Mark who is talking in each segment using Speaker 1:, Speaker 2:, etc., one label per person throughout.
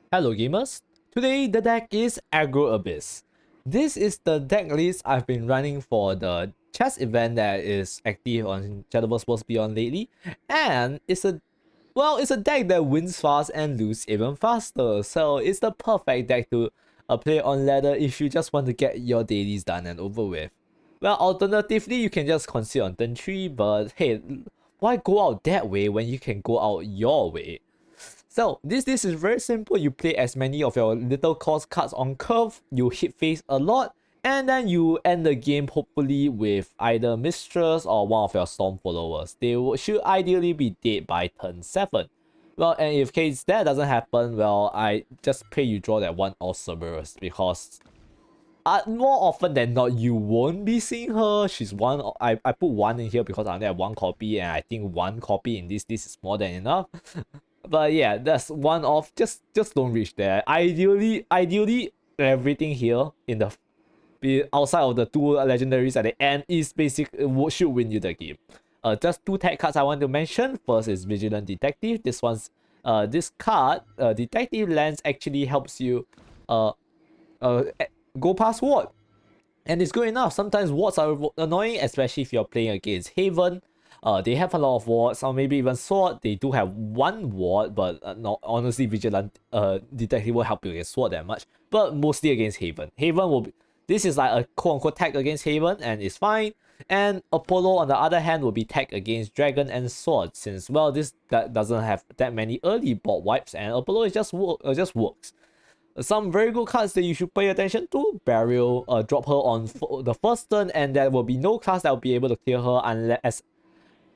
Speaker 1: Hello gamers, today the deck is Aggro Abyss. This is the deck list I've been running for the chess event that is active on Shadowverse Beyond lately, and it's a deck that wins fast and loses even faster, so it's the perfect deck to play on ladder if you just want to get your dailies done and over with. Well, alternatively, you can just concede on turn 3, but hey, why go out that way when you can go out your way? So this is very simple. You play as many of your little cost cards on curve, you hit face a lot, and then you end the game hopefully with either Mistress or one of your Storm followers. They should ideally be dead by turn 7. Well, and if case that doesn't happen, well, I just pray you draw that one off Cerberus, because more often than not, you won't be seeing her. She's one. I put one in here because I only have one copy, and I think one copy in this is more than enough. But yeah, that's one off. Just don't reach there. Ideally, everything here in the outside of the two legendaries at the end is should win you the game. Just two tech cards I want to mention. First is Vigilant Detective. This card, Detective Lens, actually helps you go past ward, and it's good enough. Sometimes wards are annoying, especially if you're playing against Haven. They have a lot of wards, or maybe even Sword. They do have one ward, but not honestly, Vigilant Detective will help you against Sword that much, but mostly against Haven. This is like a quote-unquote tag against Haven, and it's fine. And Apollo, on the other hand, will be tagged against Dragon and Sword, since, well, that doesn't have that many early board wipes, and Apollo just works. Some very good cards that you should pay attention to. Burial, drop her on the first turn, and there will be no class that will be able to clear her unless,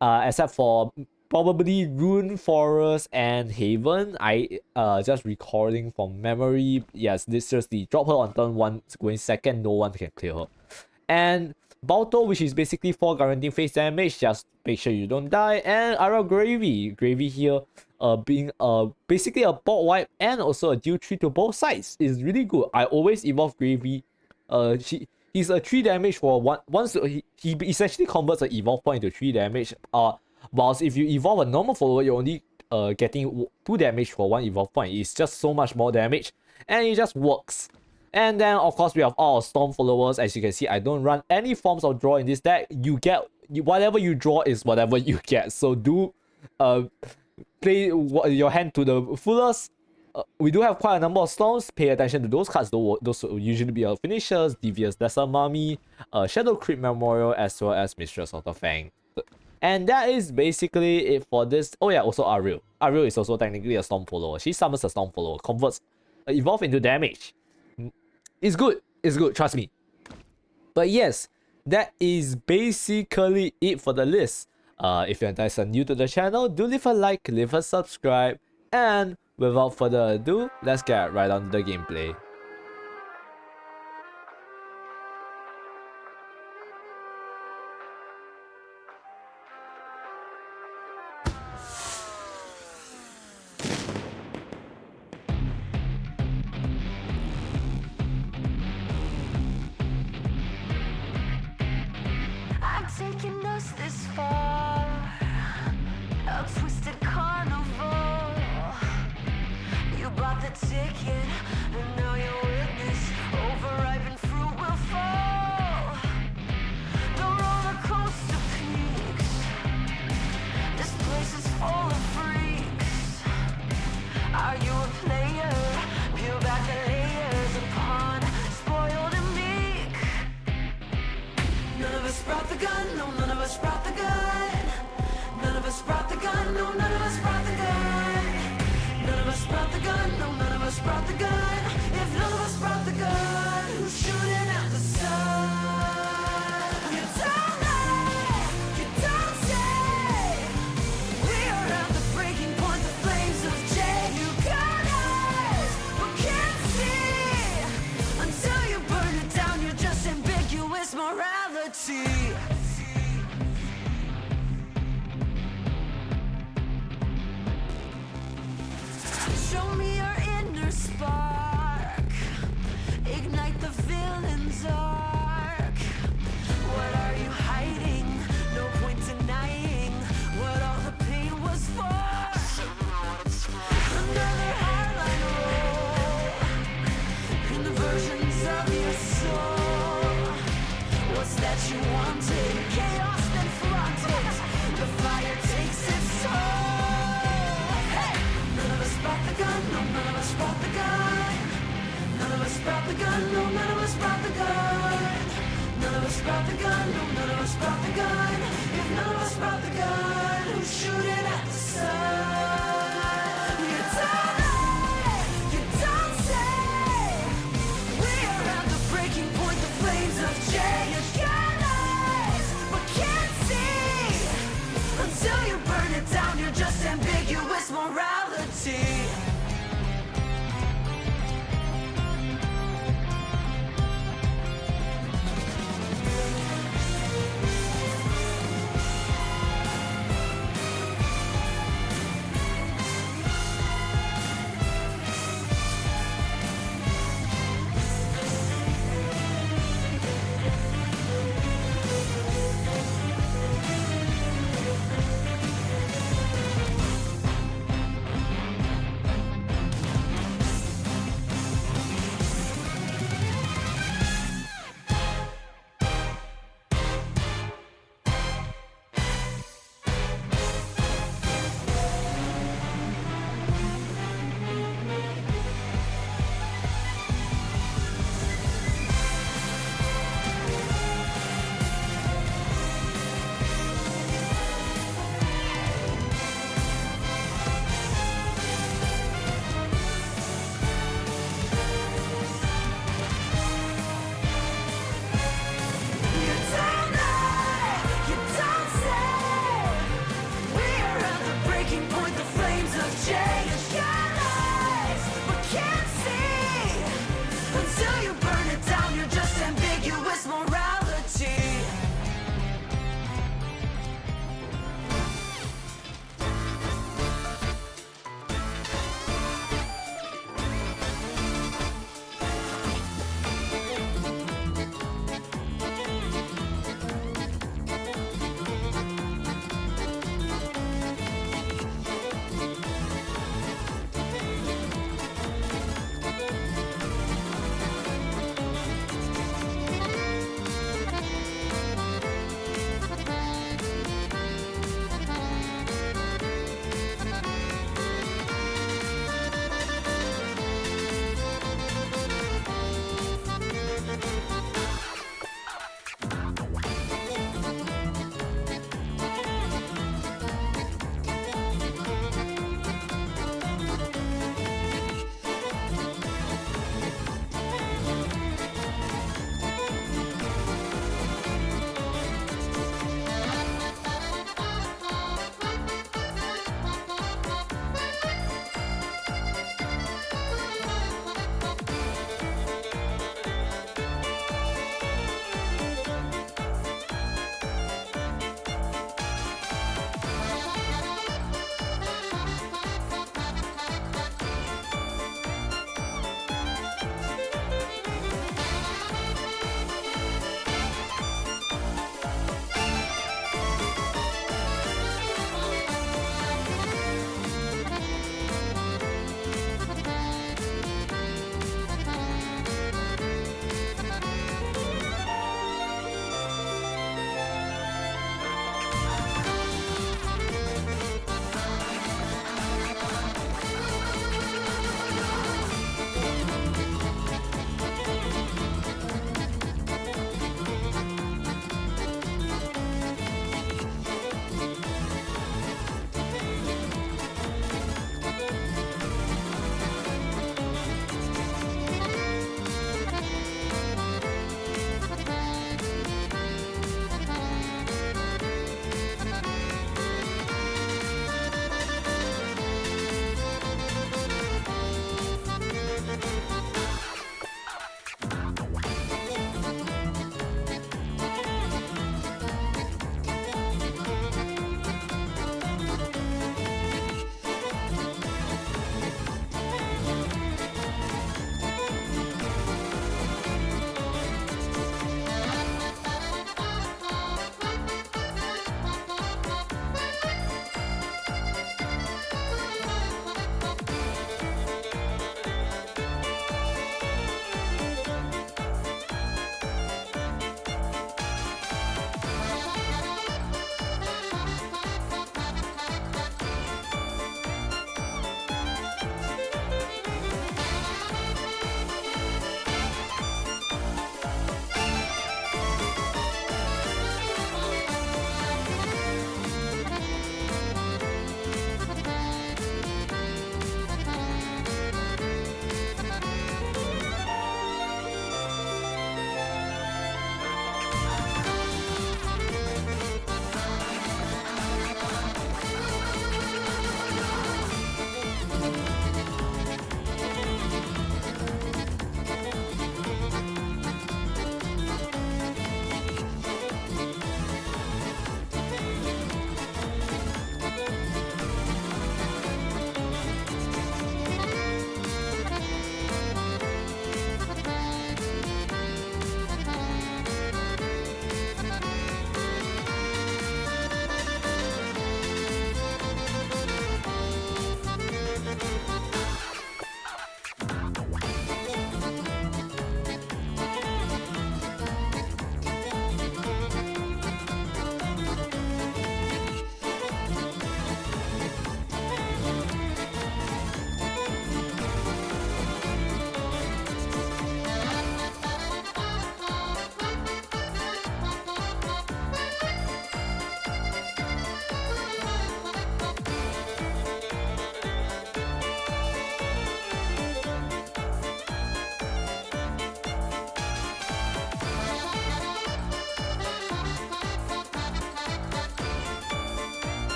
Speaker 1: except for probably Rune, Forest, and Haven. I just recording from memory. Yes, this seriously, drop her on turn 1, going second, no one can clear her. And Balto, which is basically 4 guaranteeing face damage, just make sure you don't die. And Ara Gravy here, being basically a board wipe and also a deal 3 to both sides, is really good. I always evolve Gravy. He's a 3 damage for one. Once he essentially converts an evolve point into 3 damage. Whilst if you evolve a normal follower, you're only getting 2 damage for 1 evolve point. It's just so much more damage, and it just works. And then of course we have all Storm followers. As you can see, I don't run any forms of draw in this deck. Whatever you draw is whatever you get. So do play your hand to the fullest. We do have quite a number of Storms. Pay attention to those cards. Those will usually be our finishers: Devious Lesser Mummy, Shadow Creep Memorial, as well as Mistress of the Fang. And that is basically it for this. Oh yeah, also Ariel. Ariel is also technically a Storm follower. She summons a Storm follower, converts evolve into damage. It's good, trust me. But yes, that is basically it for the list. If you guys are new to the channel, do leave a like, leave a subscribe, and without further ado, let's get right on to the gameplay.
Speaker 2: Taking us this far, a twisted carnival. You bought the ticket, and now you're witness. Overripened fruit will fall. The roller coaster peaks. This place is full of freaks. Are you a player? Peel back the layers upon spoiled and meek. None of us brought the gun, no, none of us brought the gun. None of us brought the gun, no, none of us brought the gun. None of us brought the gun, no, none of us brought the gun. If none of us brought the gun, who's shooting at the sun? You don't know, you don't say. We are at the breaking point, the flames of J. You got eyes, but can't see. Until you burn it down, you're just ambiguous morality. Show me your inner spark. brought the gun, no, none of us brought the gun. None of us brought the gun, no, none of us brought the gun. If none of us brought the gun, who's shooting at the sun? You don't lie, you don't say. We're at the breaking point, the flames of change. You got eyes, but can't see. Until you burn it down, you're just ambiguous morality. Change, got eyes, but can't